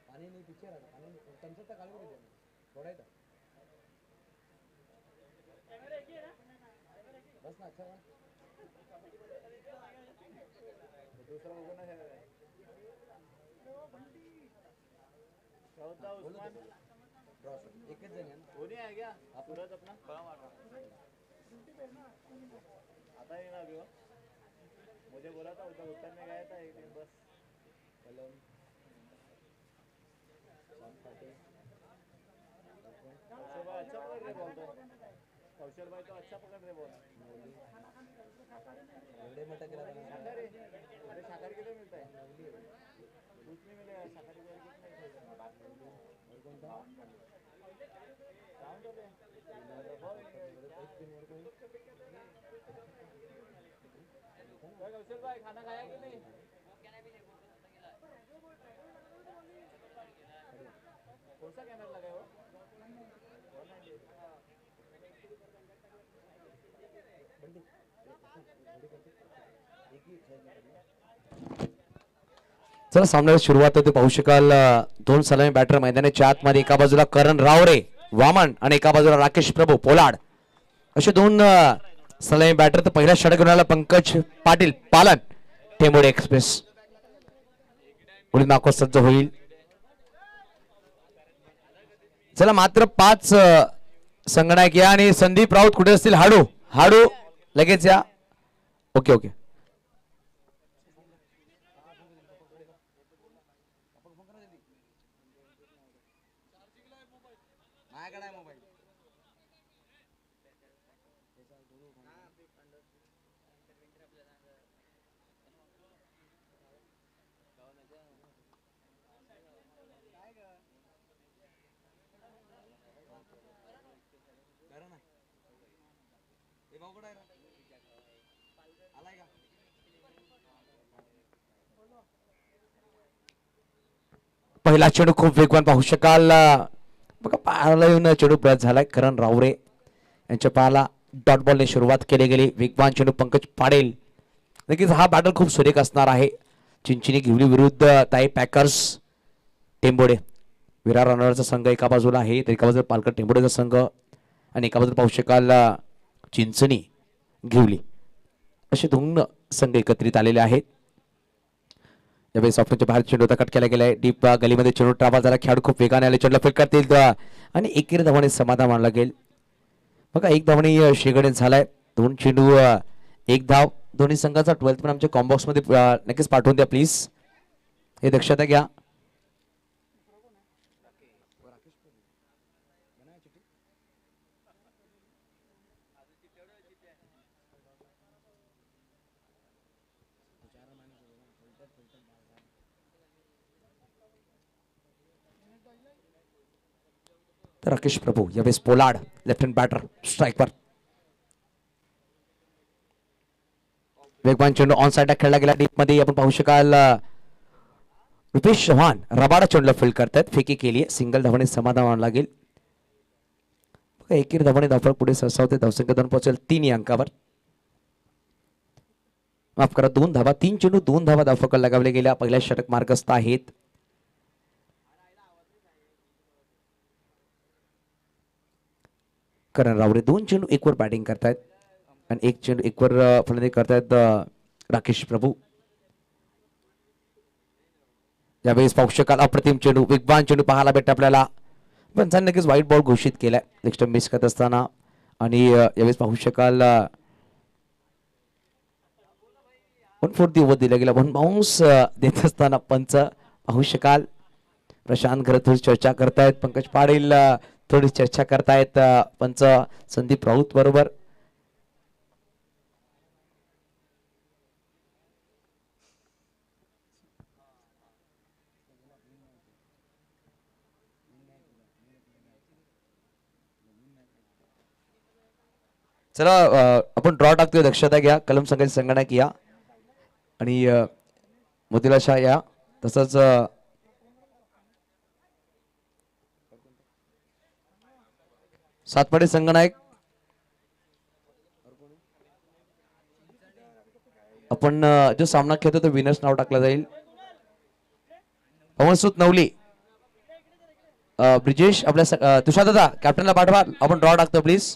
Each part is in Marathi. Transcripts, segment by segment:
पानी नहीं पीछे रहा पानी तमसे तक आगे बढ़ जाना थोड़ा ही था बस ना अच्छा है दूसरा होगा ना है क्या होता उस्मान ड्रॉ एक ही जन है ना वो नहीं आ गया आप सूरज अपना बड़ा मार रहा आता ही ना अभी वो मुझे बोला था उधर उत्तर में गया था एक दिन बस कलम कौशल भाई अच्छा पकड़ रहे बॉल तो कौशल भाई तो अच्छा पकड़ रहे बॉल एवढे मटक शाकाहारी अरे शाकाहारी कितने मिलता है कुछ नहीं मिलेगा शाकाहारी को और कौन था राउंड हो गया कौशल भाई खाना खाया कि नहीं कौन सा कैमरा लगा है वो चला सामन्याला सुरुवात होते पाहू शकाल दोन सलामी बॅटर मैदानाच्या आतमध्ये एका बाजूला करण रावरे वामन आणि एका बाजूला राकेश प्रभू पोलाड असे दोन सलामी बॅटर तर पहिल्या षटकाला पंकज पाटील पालन टेंबोडे एक्सप्रेस पुढे नाको सज्ज होईल चला मात्र 5 संगणक या आणि संदीप राऊत कुठे असतील हाडू हाडू लगेच या ओके ओके पहिला चेंडू खूप वेगवान पाहू शकाल बघा पायाला येऊन चेंडू ब्रश झालाय करण रावरे यांच्या पायाला डॉट बॉलने सुरुवात केली गेली वेगवान चेंडू पंकज पाडेल नक्कीच हा बॅटल खूप सुरेख असणार आहे चिंचिनी घेवली विरुद्ध ताई पॅकर्स टेंबोडे विरार रनरचा संघ एका बाजूला आहे तर एका बाजूला पालघर टेंबोडेचा संघ आणि एका बाजूला पाहू शकाल चिंचणी घेवली असे दोन संघ एकत्रित आलेले आहेत यावेळी सॉफ्टच्या बाहेर चेंडू कट केला गेलाय डीप गलीमध्ये चेंडू ट्राव्हल झाला खेळाडू खूप वेगाने आले चेंडूला फील्ड करतील आणि एकेरी धावाने समाधान मानला गेल बघा एक धावाने शेगडे झालाय दोन चेंडू एक धाव दोन्ही संघाचा 12th पण आमच्या कॉम्बॉक्स मध्ये नक्कीच पाठवून द्या प्लीज हे दक्षता घ्या राकेश प्रभू यावेळेस पोलाड लेफ्ट हँड बॅटर स्ट्राइकवर वेगवान चेंडू ऑन साइड खेळला गेला डीप मध्ये आपण पाहू शकाल रुपेश चव्हाण रबाडा चेंडूला फील्ड करतात फेकी केली सिंगल धावाने समाधान मानला गेल एकेरी धावाने धावफलक पुढे सरसावते धावसंख्या 2 पोहोचेल 3 या अंकावर माफ करा 2 धावा 3 चेंडू 2 धावा धावफलक लगावले गेल्या पहिल्या षटक मार्गस्थ आहेत करण रावरे 2 चेंडू 1 वर बॅटिंग करतायत आणि 1 चेंडू 1 वर फलंदाजी करतायत राकेश प्रभू यावेळेस पाहू शकाल अप्रतिम चेंडू वेगवान चेंडू पाहायला भेटत आपल्याला पण नक्कीच व्हाईट बॉल घोषित केलाय नेक्स्ट मिस करत असताना आणि यावेळेस पाहू शकाल 1/4 ओव्हर दिला गेला 1 बाउन्स देत असताना पंच पाहू शकाल प्रशांत घरत थोडी चर्चा करतायत पंकज पाटील थोडी चर्चा करतायत पंच संदीप राऊत बरोबर चला आपण ड्रॉ टाकतोय दक्षता घ्या कलम संघाचे संगणक या आणि मोतीला शाह या तसंच सातपाडी संगणक आपण जो सामना खेळतो तो विनर्स नाव टाकला जाईल. पवनसुत नवली, ब्रिजेश आपल्या तुषार दादा कॅप्टनला पाठवा, आपण ड्रॉ टाकतो प्लीज.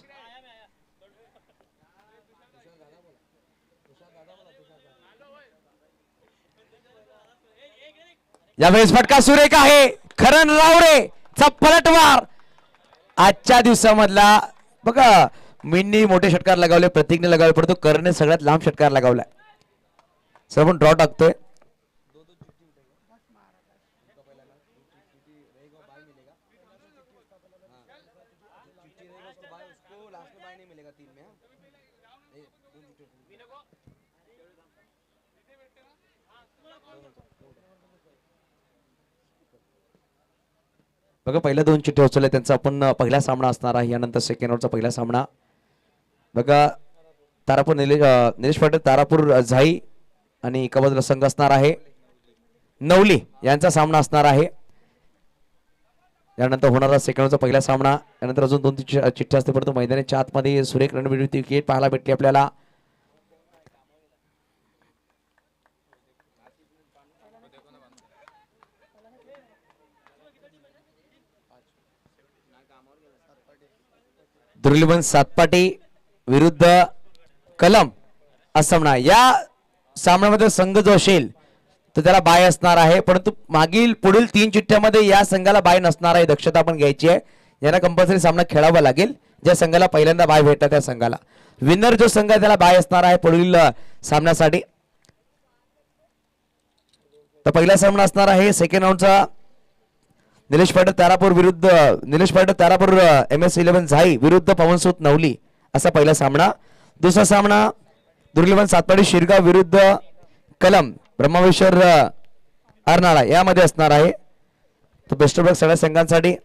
यावेळेस फटका सुरेख आहे. करण रावरे चा पलटवार आजच्या दिवसामधला. बघा मींनी मोठे षटकार लगावले, प्रतीकने लगावले, परंतु करणने सगळ्यात लांब षटकार लगावलाय. सर आपण ड्रॉ टाकतोय. बघा पहिल्या 2 चिठ्ठ्या उचलल्या त्यांचा आपण पहिला सामना असणार आहे. यानंतर सेकंड ओव्हरचा पहिला सामना. बघा तारापूर निलेश पाटील तारापूर झाई आणि एका बाजूला संघ असणार आहे नवली यांचा सामना असणार आहे. यानंतर होणारा सेकंड ओव्हरचा पहिला सामना. यानंतर अजून 2 चिठ्ठ्या असते, परंतु मैदानाच्या आतमध्ये सुरेख रणवीर विकेट पाहायला भेटली आपल्याला. दुर्लिबन सातपाटी विरुद्ध कलम असा सामना. या सामन्यामध्ये संघ जो असेल तर त्याला बाय असणार आहे, परंतु मागील पुढील 3 चिठ्ठ्यामध्ये या संघाला बाय नसणार आहे. दक्षता आपण घ्यायची आहे. यांना कंपल्सरी सामना खेळावा लागेल. ज्या संघाला पहिल्यांदा बाय भेटतात त्या संघाला. विनर जो संघ आहे त्याला बाय असणार आहे पुढील सामन्यासाठी. तर पहिला सामना असणार आहे सेकंड राऊंडचा निलेश पाटील तारापूर MS11 झाई विरुद्ध पवनसुत नवली असा पहिला सामना. दुसरा सामना दुर्लिबन सातपाडी शिरगाव विरुद्ध कलम ब्रह्मविश्वर अर्नाळा यामध्ये असणार आहे. तर बेस्ट ऑफ लक सगळ्या संघांसाठी.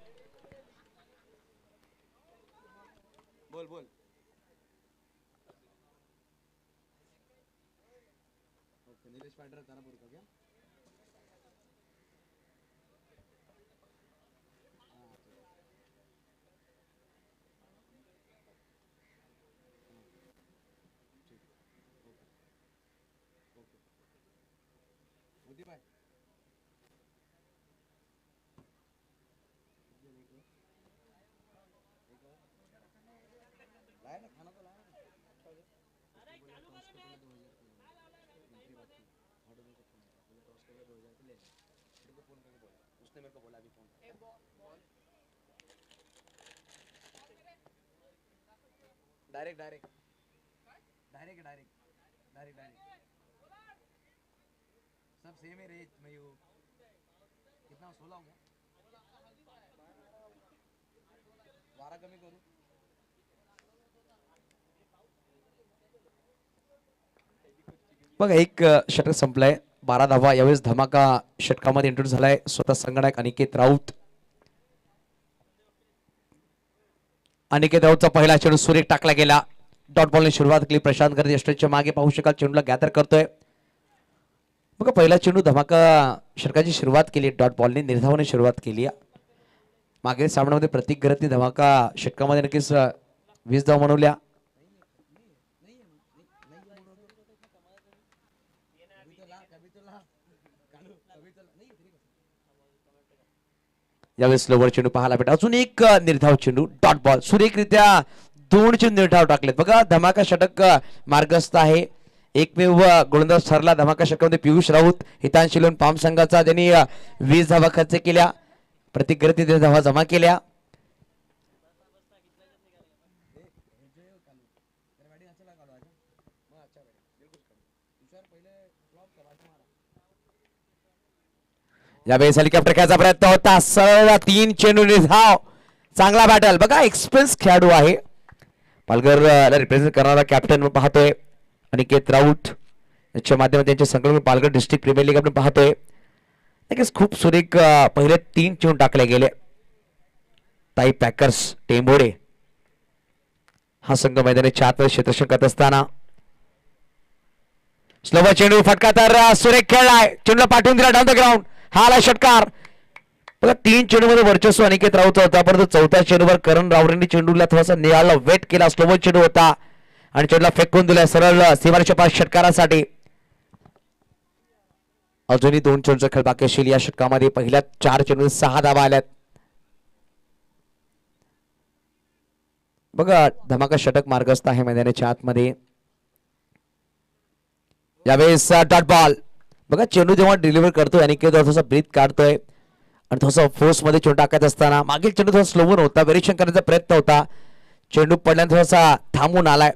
सब सेम है रेट में यो कितना 16 होगा 12 कमी करू. बघा एक षटक संपलाय. 12 धावा. यावेळेस धमाका षटकामध्ये इंट्रोड्यूस झालाय स्वतः संघनायक अनिकेत राऊत. अनिकेत राऊतचा पहिला चेंडू सुरेख टाकला गेला. डॉट बॉलने सुरुवात केली. प्रशांत गर्दे यष्टीच्या मागे पाहू शकाल चेंडूला गॅदर करतोय. बघा पहिला चेंडू धमाका षटकाची सुरुवात केली. डॉट बॉलने निर्धावाने सुरुवात केली. मागील सामन्यामध्ये प्रतीक गरतने धमाका षटकामध्ये नक्कीच 20 धावा बनवल्या. यावेळेस स्लोवर चेंडू पाहायला भेटा. अजून एक निर्धाव चेंडू डॉट बॉल. सुरेखरित्या 2 चेंडू निर्धाव टाकलेत. बघा धमाका षटक मार्गस्थ आहे. एकमेव गोलंदाज ठरला धमाका षटकामध्ये पियुष राऊत हितांशी लोन पाम संघाचा. ज्यांनी 20 धावा खर्च केल्या. प्रतीक गरती धावा जमा केल्या. यावेळेस हेलिकॉप्टर खेळायचा प्रयत्न होता. सरळ 3 चेंडू निर्धाव. चांगला बॅटल. बघा एक्सपिरियन्स खेळाडू आहे. पालघर रिप्रेझेंट करणारा कॅप्टन पाहतोय अनिकेत राऊत याच्या माध्यमातून त्यांचे संकल्प पालघर डिस्ट्रिक्ट प्रीमियर लीग आपण पाहतोय. नक्कीच खूप सुरेख पहिले 3 चेंडू टाकले गेले. ताई पॅकर्स टेंबोडे हा संघ मैदानाच्या आतमध्ये क्षेत्ररक्षण करत असताना स्लोवर चेंडू फटका तर सुरेख खेळलाय. चेंडूला पाठवून दिला डाऊन द ग्राउंड. हा आला षटकार. बघा 3 चेंडू मध्ये वर्चस्व अनिकेत राऊत होता, परंतु 4थ्या चेंडूवर करण रावरेंनी चेंडूला थोडासा निळाला वेट केला. स्लोवर चेंडू होता आणि चेंडूला फेकून दिला सरळ सीमारेषेच्या पास षटकारासाठी. अजूनही 2 चेंडूचा खेळ बाकी असेल या षटकामध्ये. पहिल्या 4 चेंडूत 6 धावा आल्यात. बघा धमाका षटक मार्गस्थ आहे मैदानाच्या आतमध्ये. यावेळेस डॉट बॉल. बघा चेंडू जेव्हा डिलिव्हर करतोय आणि थोडासा ब्रीथ काढतोय आणि थोडासा फोर्स मध्ये चेंडू टाकत असताना मागील चेंडू थोडा स्लोवर होता, वेरिएशन करण्याचा प्रयत्न होता. चेंडू पडल्याने थोडासा थांबून आलाय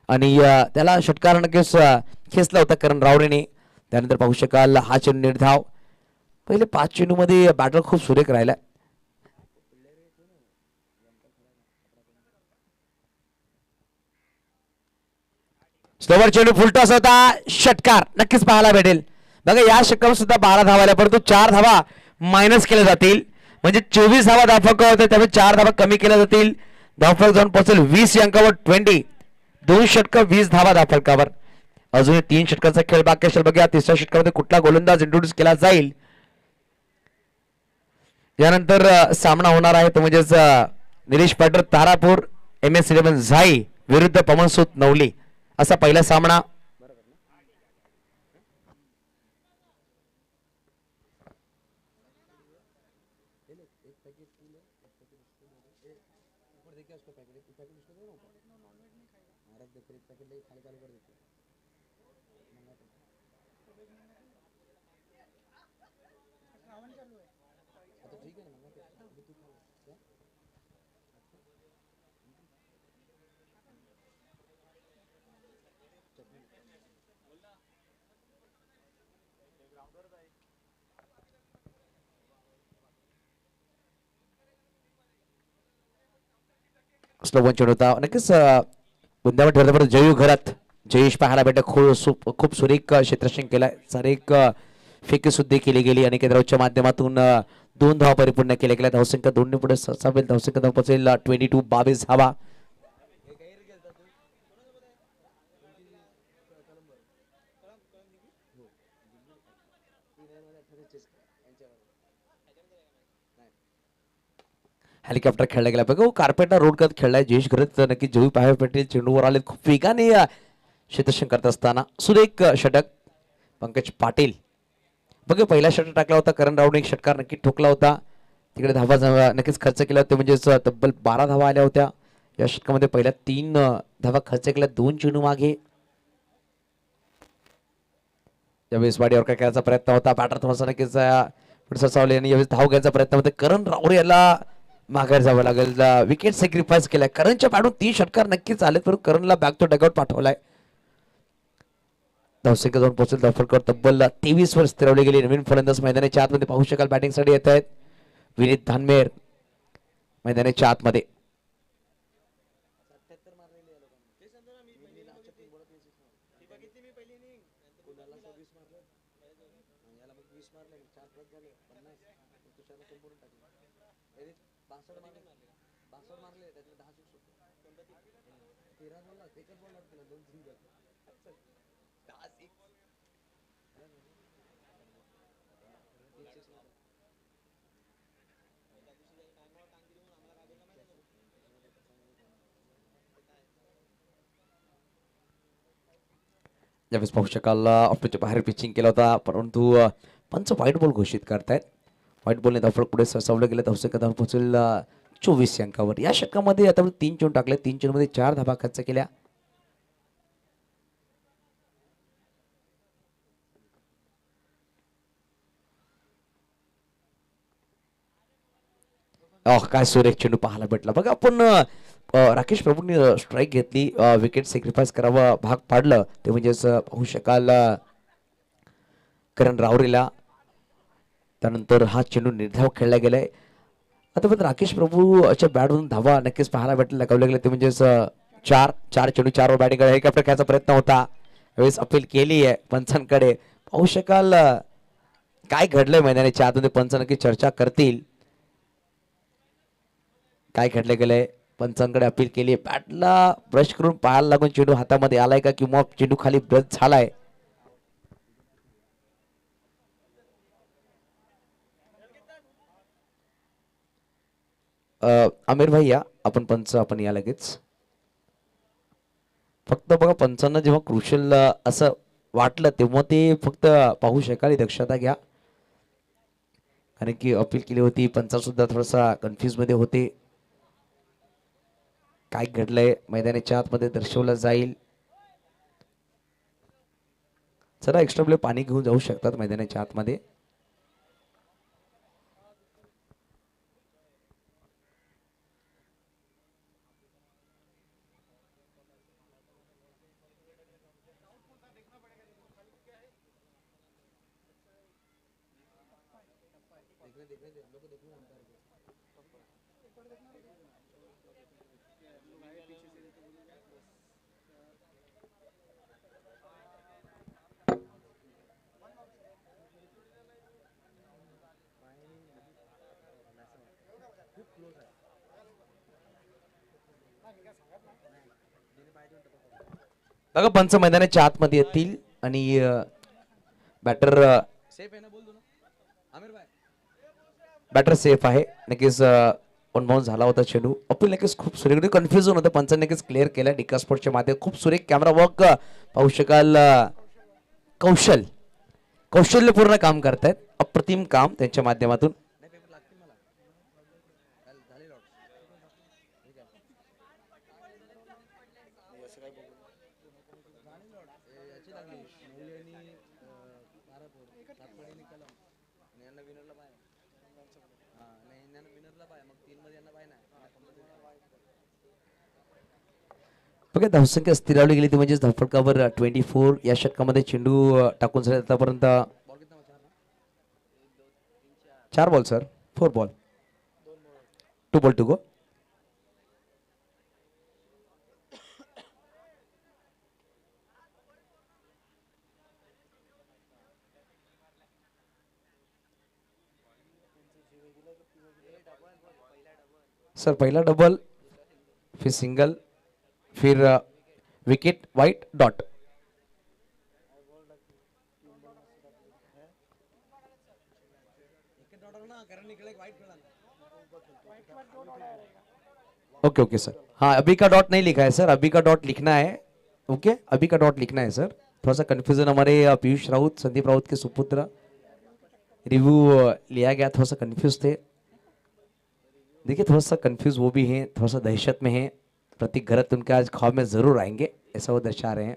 आणि त्याला षटकार नक्कीच खेचला होता करण रावरेने. त्यानंतर पाहू शकाल हा चेंडू निर्धाव. पहिले 5 चेंडू मध्ये बॅटर खूप सुरेख राहिला. स्लोवर चेंडू फुलटॉस होता. षटकार नक्कीच पाहायला भेटेल. बघा या षटकावर सुद्धा 12 धावा आल्या, परंतु 4 धावा मायनस केल्या जातील. म्हणजे 24 धावा धावफलक होते, त्यामुळे 4 धावा कमी केल्या जातील. धावफलक जाऊन पोहोचेल 20 अंकावर 20. 2 षटक 20 धावा धावफलकावर. अजूनही 3 षटकांचा खेळ बाकी असेल. बघा तिसऱ्या षटकामध्ये कुठला गोलंदाज इंट्रोड्यूस केला जाईल. यानंतर सामना होणार आहे तो म्हणजेच निलेश पाटील तारापूर MS11 झाई विरुद्ध पवनसूत नवली असा पहिला सामना. स्लोवन चेंडू होता. नक्कीच बुंद्यावर ठरल्यापर्यंत जयू घरात जयेश पाहायला भेटत. खूप सुरेख क्षेत्ररक्षण केलाय. सारेक फेकी सुद्धा केली गेली आणि केंद्राच्या माध्यमातून 2 धावा परिपूर्ण केल्या गेल्या. धावसंख्या 2 ने पुढे सरसावेल. धावसंख्या धाव पोहोचेल 22 धावा. हेलिकॉप्टर खेळला गेला. बघा कार्पेटला रोड करत खेळलाय जयेश घरत. नक्की जयू पाहायला भेटेल. चेंडूवर आले खूप वेगाने क्षेत्ररक्षण करत असताना सुरेख षटक पंकज पाटील. बघा पहिला षटक टाकला होता करण रावने. एक षटकार नक्की ठोकला होता. तिकडे धावा नक्कीच खर्च केला होता. म्हणजेच तब्बल 12 धावा आल्या होत्या या षटकामध्ये. पहिल्या 3 धावा खर्च केल्या 2 चेंडू मागे. यावेळेस वाडीवर काय करायचा प्रयत्न होता. बॅटर थोडासा नक्कीच सरसावले आणि यावेळेस धाव घ्यायचा प्रयत्न होता. करण रावरे याला माघार जावं लागेल. विकेट सॅक्रिफाईस केलाय. करणच्या पाडून 3 षटकार नक्कीच आले, पण करणला बॅक टू डगआउट पाठवलाय. धावसंख्या जाऊन पोहोचेल. धावफलकावर तब्बल 23 वर स्थिरवली गेली. नवीन फलंदाज मैदानाच्या आतमध्ये पाहू शकाल बॅटिंगसाठी येत आहेत. विनीत धानमेर मैदानाच्या आतमध्ये. ज्यावेळेस पाहू शकाल ऑफच्या बाहेर पिचिंग केला होता, परंतु पंच व्हाईट बॉल घोषित करतायत. व्हाईट बॉलने धावफलक पुढे सरसावलं गेलं. धावसंख्या धाव पोहोचेल 24 अंकावर. या षटकामध्ये आता 3 चेंडू टाकले. 3 चेंडूमध्ये 4 धावा खर्च केल्या. काय सुरेख चेंडू पाहायला भेटला. बघा आपण राकेश प्रभूंनी स्ट्राईक घेतली. विकेट सॅक्रिफाईस करावं भाग पाडलं ते म्हणजेच पाहू शकाल करण रावरेला. त्यानंतर हा चेंडू निर्धाव खेळला गेलाय. आता पण राकेश प्रभूच्या बॅटवरून धावा नक्कीच पाहायला भेटला लगावले गेले ते म्हणजेच 4 चेंडू 4 वर बॅटिंग हेलिकॉप्टर खेळायचा प्रयत्न होता. यावेळेस अपील केली आहे पंचांकडे. पाहू शकाल काय घडलंय मैदानाच्या आतमध्ये. पंच नक्की चर्चा करतील काय घडले गेलंय. पंचांकडे अपील केली. बॅटला ब्रश करून पायाला लागून चेंडू हातामध्ये आलाय का किंवा चेंडू खाली ब्रश झालाय. आमिर भाई या आपण पंच आपण या लगेच. फक्त बघा पंचांना जेव्हा क्रुशल असं वाटलं तेव्हा ते फक्त पाहू शकाल, दक्षता घ्या. कारण की अपील केली होती, पंच सुद्धा थोडासा कन्फ्युज मध्ये होते. काय घडलंय मैदानाच्या आतमध्ये दर्शवलं जाईल. जरा एक्स्ट्रा प्ले पाणी घेऊन जाऊ शकतात मैदानाच्या आतमध्ये. बघा पंच मैदानाच्या आतमध्ये येतील आणि बॅटर बॅटर सेफ आहे. नक्कीच अनबाउंस झाला होता चेंडू. अपील नक्कीच खूप सुरेख कन्फ्युजन होतं, पंचांनी नक्कीच क्लिअर केलं. डिका स्पोर्टच्या माध्यमात खूप सुरेख कॅमेरा वर्क पाहू शकाल. कौशल्यपूर्ण काम करतायत, अप्रतिम काम त्यांच्या माध्यमातून. बघा धावसंख्या स्थिरावली गेली ती म्हणजे धावफटकावर 24. या षटकामध्ये चेंडू टाकून झाले आतापर्यंत 4 ball sir, 4 ball, 2 ball to go. Sir पहिला डबल, फिर सिंगल, फिर wicket, wide dot. Okay okay sir, हाँ अभी का डॉट नहीं लिखा है सर, अभी का डॉट लिखना है. ओके अभी का डॉट लिखना है सर. थोड़ा सा कंफ्यूजन हमारे पीयूष राउत, संदीप राउत के सुपुत्र, रिव्यू लिया गया, थोड़ा सा कंफ्यूज थे. देखिए थोड़ा सा कंफ्यूज वो भी हैं, थोड़ा सा दहशत में हैं. प्रतीक घरत उनके आज ख्वाब में जरूर आएंगे, ऐसा वो दर्शा रहे हैं.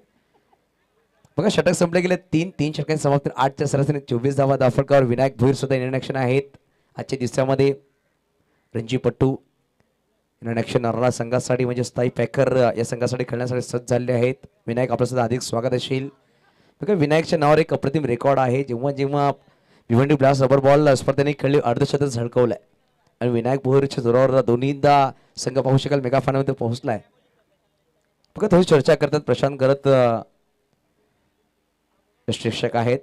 बघा षटक संपले गेले 3 षटकांची समाप्ती. 8च्या सरासरीने 24 धावा दाफळकर. विनायक भोईर सुद्धा इंटरनॅक्शन आहेत आजच्या दिवसामध्ये. रणजीपट्टू इंटरनॅक्शन नरला संघासाठी म्हणजे स्थायी पॅकर या संघासाठी खेळण्यासाठी सज्ज झाले आहेत. विनायक आपलं सुद्धा अधिक स्वागत असेल. बघा विनायकच्या नावावर एक अप्रतिम रेकॉर्ड आहे. जेव्हा जेव्हा भिवंडी ब्लास्ट रबर बॉल स्पर्धेने खेळली अर्धशतक झळकवलंय आणि विनायक भोईरच्या जोरावर दोन्हीदा संघ पाहू शकाल मेगा फायनलमध्ये पोहोचलाय. बघा थोडी चर्चा करतात प्रशांत करत शिक्षक आहेत.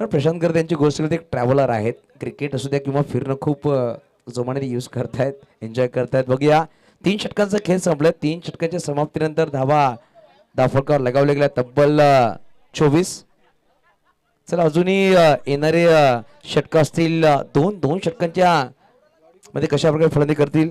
प्रशांत करत यांची गोष्ट एक ट्रॅव्हलर आहेत. क्रिकेट असू द्या किंवा फिरणं खूप जोमाने यूज करतायत, एन्जॉय करतायत. बघूया 3 षटकांचा खेळ संपलाय. 3 षटकांच्या समाप्तीनंतर धावा दाफळकर लगावले गेल्या तब्बल 24. चला अजूनही येणारे षटक असतील. 2 षटकांच्या मध्ये कशा प्रकारे फलंदाजी करतील.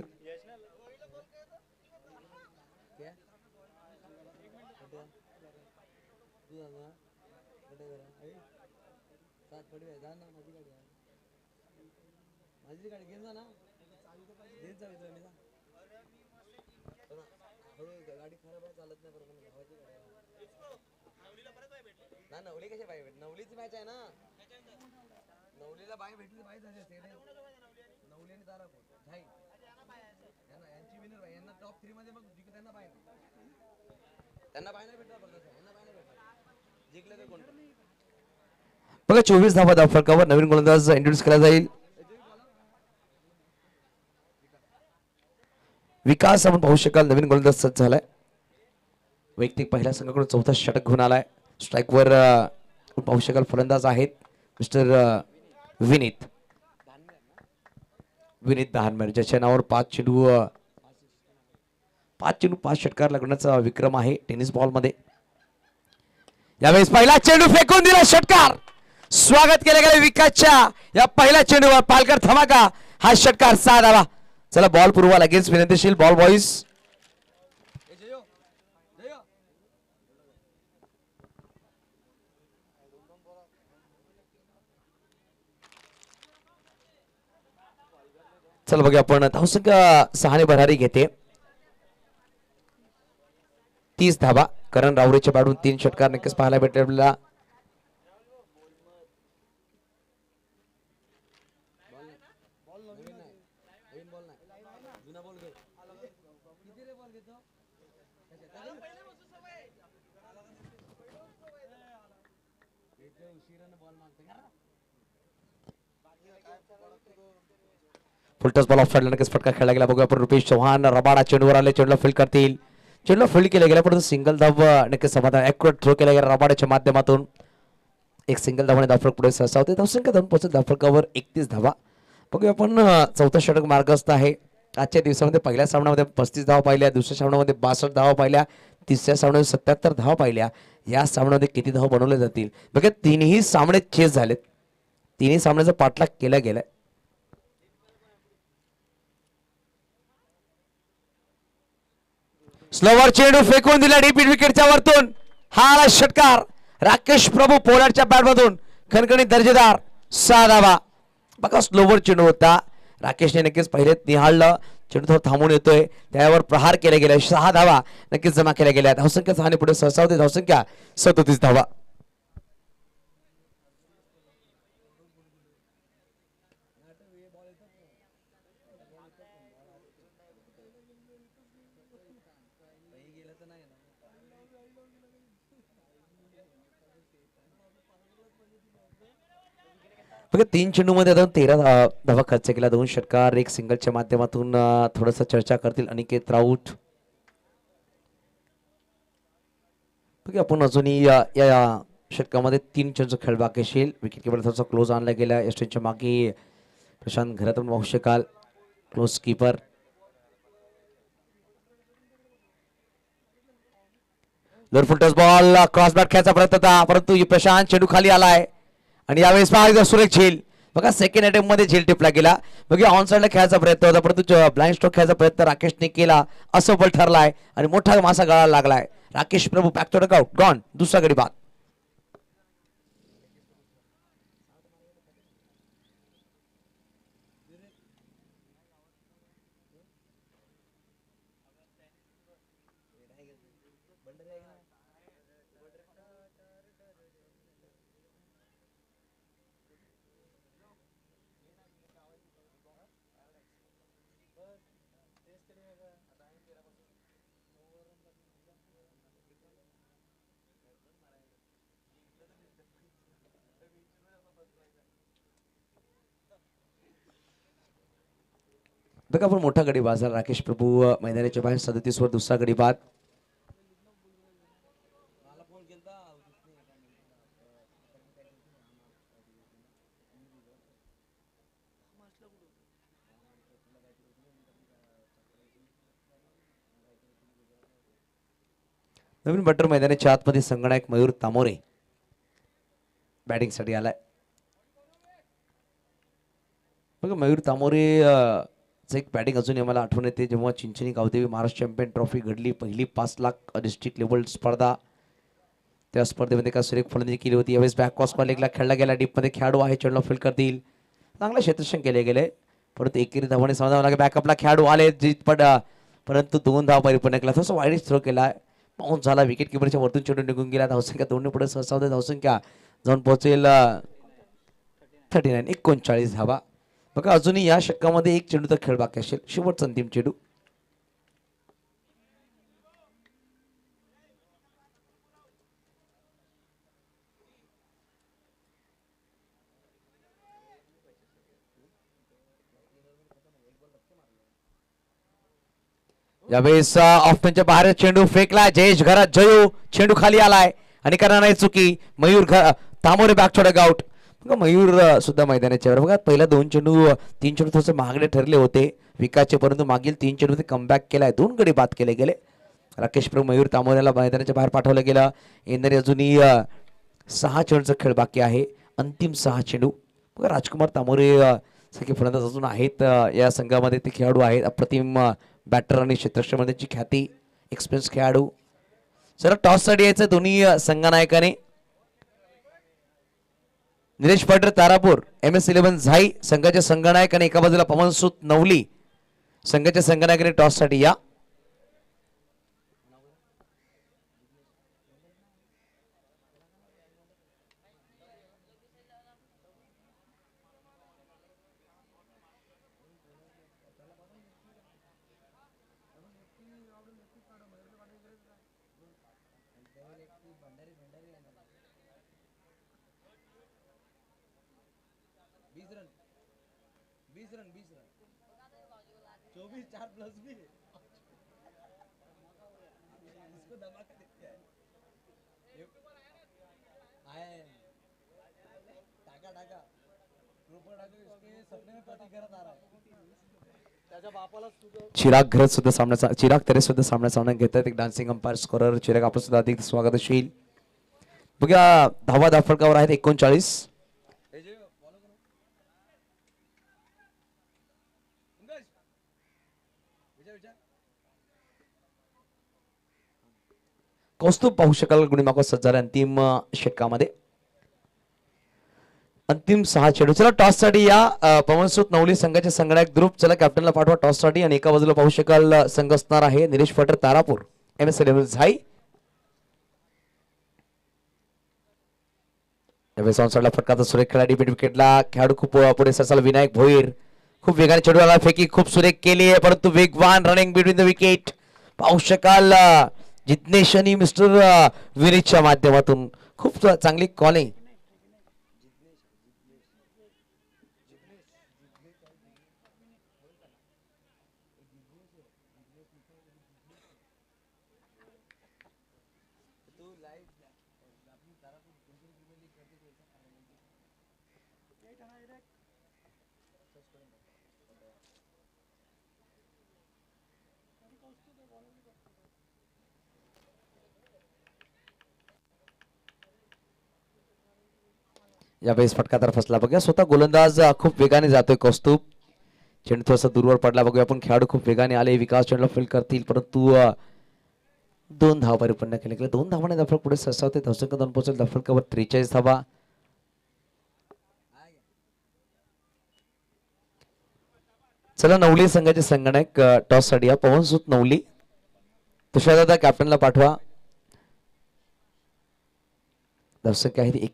बघा 24 धावा दाफळकावर नवीन गोलंदाज इंट्रोड्यूस केला जाईल. विकास आपण पाहू शकाल नवीन गोलंदाज सज्ज झालाय. वैयक्तिक पहिल्या संघाकडून 4था षटक घेऊन आलाय. स्ट्राईकवर पाहू शकाल फलंदाज आहेत मिस्टर विनीत दहानमेर, ज्याच्या नावावर 5 चेंडू 5 षटकार लागण्याचा विक्रम आहे टेनिस बॉल मध्ये. यावेळेस पहिला चेंडू फेकून दिला, षटकार. स्वागत केले गेले विकासच्या या पहिल्या चेंडूवर. पालकर धमाका, हा षटकार 6 धावा. चला बॉल पूर्वा लगेच विनंतीशील बॉल बॉईज. चला बघूया आपण धावसंख्या 6 ने भरारी घेते 30 धावा. करण रावरेच्या बॅटून 3 षटकार नक्कीच पाहायला भेटेल आपल्याला. फुलटॉस बॉल ऑफ साइडला नक्कीच फटका खेळला गेला. बघूया आपण रुपेश चव्हाण रबाडा चेंडूवर आले. चेंडूला फील्ड करतील. चेंडूला फील्ड केला गेला परंतु सिंगल धाव नक्कीच समाधान. ॲक्युरेट थ्रो केला गेला रबाडाच्या माध्यमातून. एक सिंगल धावाने धावफलक पुढे सहसा होते. धावसंख्या धावून पोहोचत धावफलकावर 31 धावा. बघूया आपण चौथा षटक मार्गस्थ आहे. आजच्या दिवसामध्ये पहिल्या सामन्यामध्ये 35 धावा पाहिल्या, दुसऱ्या सामन्यामध्ये 62 धावा पाहिल्या, तिसऱ्या सामन्यामध्ये 77 धावा पाहिल्या. या सामन्यामध्ये किती धावा बनवले जातील बघा. तिन्ही सामने चेस झालेत. तिन्ही सामन्याचा पाठलाग केला गेलाय. स्लोवर चेंडू फेकून दिला डीप विकेटच्या वरतून. हा षटकार राकेश प्रभू पोलार्डच्या बॅटमधून खणखणीत दर्जेदार 6 धावा. बघा स्लोवर चेंडू होता. राकेशने नक्कीच पहिले निहाळलं. चेंडू थोडा थांबून येतोय त्यावर प्रहार केले गेले. 6 धावा नक्कीच जमा केल्या गेल्या. धावसंख्या 6 ने पुढे सहसा होते. धावसंख्या 37 धावा. बघा 3 चेंडूमध्ये आता 13 धावा खर्च केला. 2 षटकार, 1 सिंगलच्या माध्यमातून थोडस चर्चा करतील अनिकेत राऊत. बघा आपण अजूनही या षटकामध्ये 3 चेंडूचा खेळ बाकी असेल. विकेट किपर थोडासा क्लोज आणला गेला. यष्टींच्या मागे प्रशांत घरातून पाहू शकाल close keeper. Lower full toss ball cross bat खेळायचा प्रयत्न होता परंतु प्रशांत चेंडू खाली आलाय आणि यावेळेस पहा सुरेख झेल. बघा सेकंड अटेम्प्ट मध्ये झेल टिपला गेला. बघा ऑन साइडला खेळायचा प्रयत्न होता परंतु ब्लाइंड स्ट्रोक खेळायचा प्रयत्न राकेशने केला. असफल ठरलाय आणि मोठा मासा गळायला लागलाय. राकेश प्रभू बॅक टू डगआउट गॉन. दुसरा गडी बाद. बघा आपण मोठा गडी बाद झाला. राकेश प्रभू मैदानाच्या बाहेर 37 वर दुसरा गडी बाद. नवीन बटर मैदानाच्या आतमध्ये संगणक मयूर तामोरे बॅटिंग साठी आलाय. बघा मयूर तामोरे एक बॅटिंग अजूनही मला आठवण येते जेव्हा चिंचणी गावदेवी महाराष्ट्र चॅम्पियन ट्रॉफी घडली. पहिली 5 लाख डिस्ट्रिक्ट लेवल स्पर्धा. त्या स्पर्धेमध्ये का सुरेख फलंदाजी केली होती. यावेळेस बॅकक्रॉस बॉल एकला खेळला गेला. डीप मध्ये खेळाडू आहे. चेंडूला फील्ड करतील. चांगला क्षेत्ररक्षण केले गेले परंतु एकेरी धावाने समजावं लागेल. बॅकअपला खेळाडू आले जीत परंतु 2 धावा परिपूर्ण केला. थोडासा वाईड थ्रो केला. बाउन्स झाला. विकेट किपरच्या वरतून चेंडू निघून गेला. धावसंख्या 2 ने पुढे सहसा होते. धावसंख्या जाऊन पोहोचेल 39 39 धावा. बघा अजूनही या षटकामध्ये 1 चेंडूचा खेळ बाकी असेल. शेवटचा अंतिम चेंडू. यावेळेस ऑफच्या बाहेर चेंडू फेकला. जयेश घरात जयू चेंडू खाली आलाय आणि करणार नाही चुकी. Mayur Tamore back to dugout. बघा मयूर सुद्धा मैदानाच्या वर. बघा पहिला 2 चेंडू 3 चेंडू थोडेसे महागडे ठरले होते विकासचे परंतु मागील 3 चेंडूमध्ये कमबॅक केलाय. 2 गडी बाद केले गेले. राकेश प्रभू मयूर तामोरेला मैदानाच्या बाहेर पाठवलं गेलं. येणारे अजूनही 6 चेंडूचा खेळ बाकी आहे. अंतिम 6 चेंडू. बघा राजकुमार तामोरे सारखे फलंदाज अजून आहेत या संघामध्ये. ते खेळाडू आहेत. अप्रतिम बॅटर आणि क्षेत्ररक्षणाची ख्याती एक्सपिरियन्स खेळाडू. जरा टॉस साठी यायचं दोन्ही संघनायकाने. निलेश पाटील तारापूर, MS11 झाई संघाचे संघनायक आणि एका बाजूला पवनसुत नवली संघाचे संघनायकाने टॉस साठी या. चिराग घरत सुद्धा सामन्याचा चिराग तरे सुद्धा सामना घेतात. एक डान्सिंग अंपायर स्कोरर चिराग आपलं सुद्धा अधिक स्वागतशील. बघा धावा दाफळकावर आहेत 39. कौस्तुभ पाहू शकाल गुणिमाको सज्जाला अंतिम षटकामध्ये अंतिम 6 चेंडू. चला टॉस साठी या. पवनसुत नवली संघाचे संघनायक ध्रुव चला कॅप्टनला पाठवा टॉस साठी. आणि एका बाजूला पाहू शकाल संघ असणार आहे निलेश पाटील तारापूर, MS11 झाई. साईडला फटकाचा सुरेख खेळाडी मिड विकेटला खेळाडू खूप पुढे सरसाल विनायक भोईर खूप वेगाने चेंडू आला फेकी खूप सुरेख केली आहे परंतु वेगवान रनिंग बिटवीन द विकेट पाहू शकाल जिग्नेश आणि मिस्टर विनीतच्या माध्यमातून खूप चांगली कॉलिंग. यावेळेस फटका तर फसला. बघा स्वतः गोलंदाज खूप वेगाने जातोय कौस्तुभ. चेंडू थोडासा दूरवर पडला. बघूया आपण खेळाडू खूप वेगाने आले. विकास चेंडूला फील्ड करतील परंतु 2 धावा परिपूर्ण केले गेले. 2 धावाने दफळक पुढे सरसावते. धावसंख्या 2 पोहोचेल. दफळकावर 43 धावा. चला नवली संघाचे संघनायक टॉस साठी या. पवनसुत नवली तुषारदादा कॅप्टनला पाठवा. धावसंख्या आहे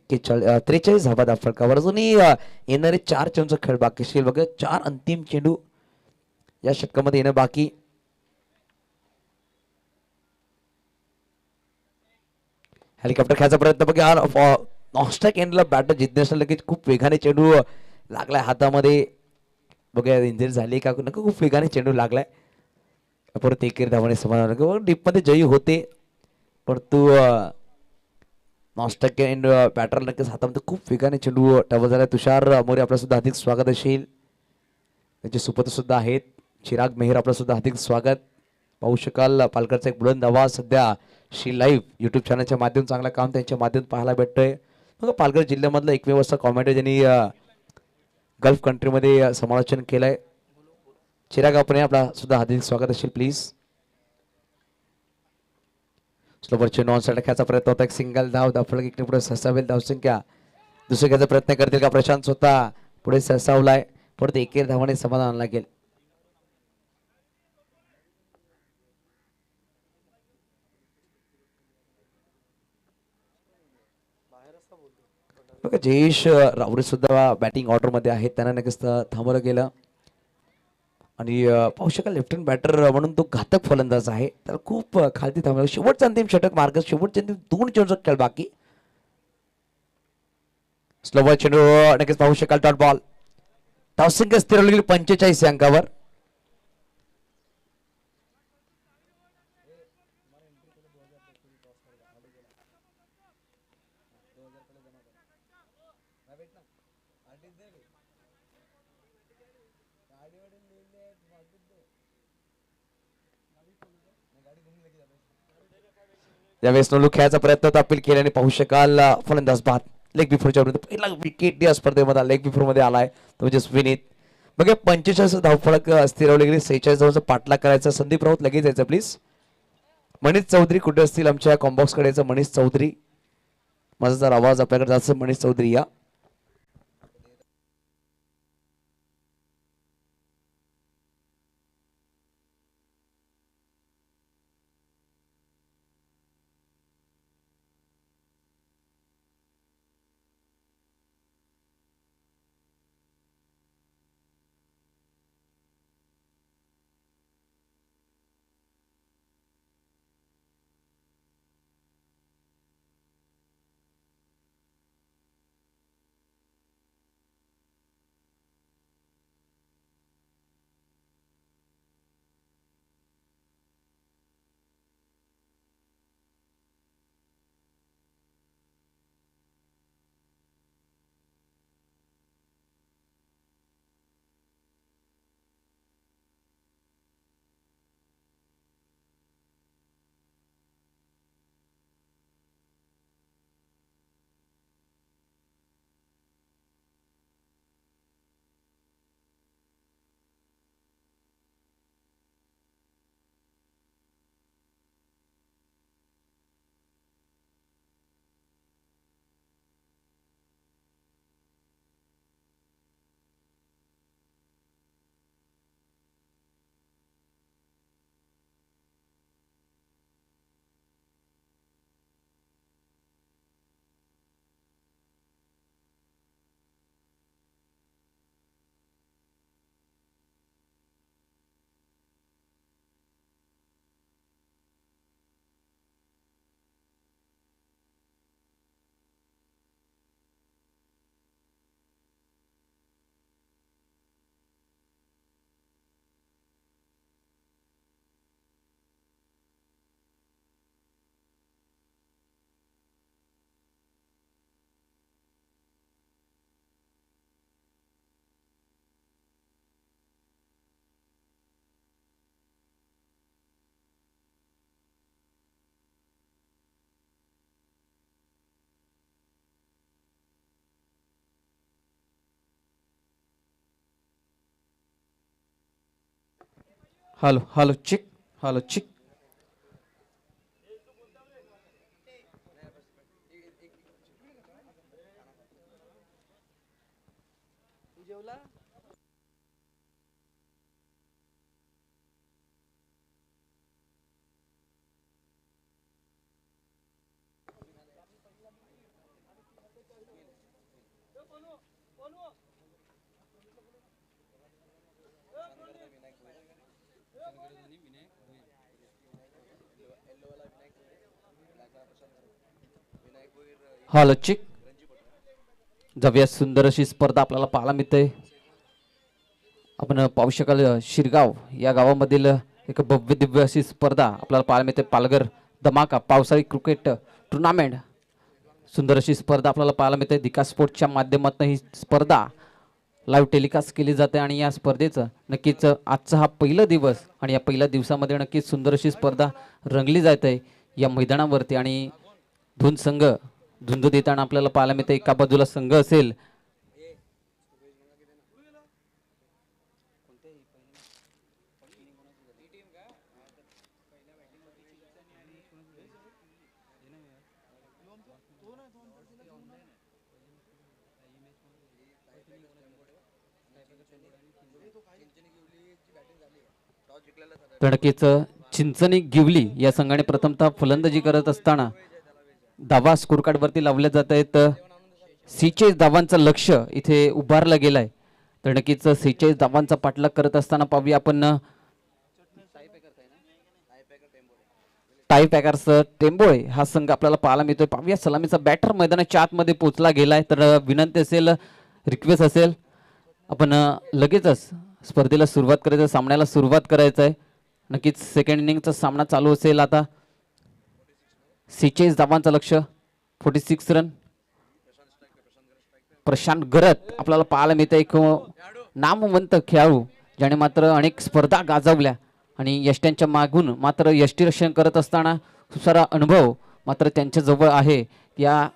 43 धावा दाफळकावर. अजूनही येणारे 4 चेंडूचा खेळ बाकी असेल. बघा 4 अंतिम चेंडू या षटकामध्ये येणं बाकी. हेलिकॉप्टर खेळायचा प्रयत्न बघा नॉस्टॅक एंडला बॅटर जिज्ञासा लगेच खूप वेगाने चेंडू लागलाय हातामध्ये. बघा इंजरी झाली का नका खूप वेगाने चेंडू लागलाय. परत एकेरी धावाने समाधान डीप मध्ये जयी होते परंतु नॉस्टॅक एंड बॅटर नक्कीच हातामध्ये खूप वेगाने चेंडू टबल झाला. तुषार मोरे आपलं सुद्धा अधिक स्वागत असेल. त्याचे सुपत्र सुद्धा आहेत. चिराग मेहर आपलं सुद्धा अधिक स्वागत. पाहू शकाल पालघरचा एक बुलंद आवाज सध्या शी लाईव्ह युट्यूब चॅनलच्या माध्यम चांगलं काम त्यांच्या माध्यमातून पाहायला भेटतंय. मग पालघर जिल्ह्यामधलं एकमेव असं कॉमेडी ज्यांनी गल्फ कंट्रीमध्ये समालोचन केलंय. चिराग आपण आपला सुद्धा अधिक स्वागत असेल प्लीज. स्लोवर चेंडू ऑन साइड खेळायचा प्रयत्न होता. एक सिंगल धाव दाफळक इकडे पुढे सरसावेल. धावसंख्या दुसरे घ्यायचा प्रयत्न करतील का प्रशांत स्वतः पुढे सरसावलाय परत एकेरी धावाने समाधान लागेल. बघा जयेश रावरे सुद्धा बॅटिंग ऑर्डर मध्ये आहेत. त्यांना नक्कीच थांबवलं गेलं. आणि पाहू शकाल लेफ्ट हँड बॅटर म्हणून तो घातक फलंदाज आहे. त्याला खूप खालती थांबवलं. शेवटचा अंतिम षटक मार्ग शेवटचे अंतिम 2 चेंडूचा खेळ बाकी. स्लोवर चेंडू नक्कीच पाहू शकाल डॉट बॉल. धावसंख्या स्थिर 45 अंकावर. यावेळेस नोलू खेळायचा प्रयत्न होता. अपील केल्याने पाहू शकाल फलंदाज बाद लेग बिफोरच्या पहिला विकेट या स्पर्धेमध्ये लेग बिफोर मध्ये आलाय तो म्हणजे विनीत. बघा 45 धावफलक स्थिरवले गेले. 46 धावांचा पाठलाग करायचा. संदीप राऊत लगेच यायचं प्लीज. मनीष चौधरी कुठे असतील आमच्या कॉम्बॉक्स कडे यायचं. मनीष चौधरी माझा जर आवाज आपल्याकडे जास्त मनीष चौधरी या. हॅलो हॅलो चिक हॅलो चिक. हॅलो चिक. जाऊया, सुंदर अशी स्पर्धा आपल्याला पाहायला मिळते. आपण पाहू शकाल शिरगाव या गावामधील एक भव्य दिव्य अशी स्पर्धा आपल्याला पाहायला मिळते. पालघर धमाका पावसाळी क्रिकेट टुर्नामेंट, सुंदर अशी स्पर्धा आपल्याला पाहायला मिळते. दिका स्पोर्टच्या माध्यमातून ही स्पर्धा लाईव्ह टेलिकास्ट केली जाते आणि या स्पर्धेचं नक्कीच आजचा हा पहिला दिवस आणि या पहिल्या दिवसामध्ये नक्कीच सुंदर अशी स्पर्धा रंगली जात आहे या मैदानावरती. आणि दोन संघ झुंज देताना आपल्याला पाहायला मिळते. एका बाजूला संघ असेल तर नक्कीच चिंचणी गिवली या संघाने प्रथमतः फलंदाजी करत असताना धावा स्कोर कार्ड वरती लावल्या जात आहेत. 46 धावांचं लक्ष इथे उभारलं गेलंय. तर नक्कीच 46 धावांचा पाठलाग करत असताना पाहूया आपण टाई पॅकर्स टेंबोळे हा संघ आपल्याला पाहायला मिळतोय. पाहूया सलामीचा बॅटर मैदानाच्या आतमध्ये पोहोचला गेलाय. तर विनंती असेल, रिक्वेस्ट असेल, आपण लगेचच स्पर्धेला सुरुवात करायचं, सामन्याला सुरुवात करायचं आहे. नक्कीच सेकंड इनिंगचा सामना चालू असेल आता. 46 धावांचं लक्ष, 46 रन. प्रशांत गरत आपल्याला पाहायला मिळतं, एक नामवंत खेळाडू ज्याने मात्र अनेक स्पर्धा गाजवल्या आणि यष्ट्यांच्या मागून मात्र यष्टीरक्षण करत असताना खूप सारा अनुभव मात्र त्यांच्या जवळ आहे. या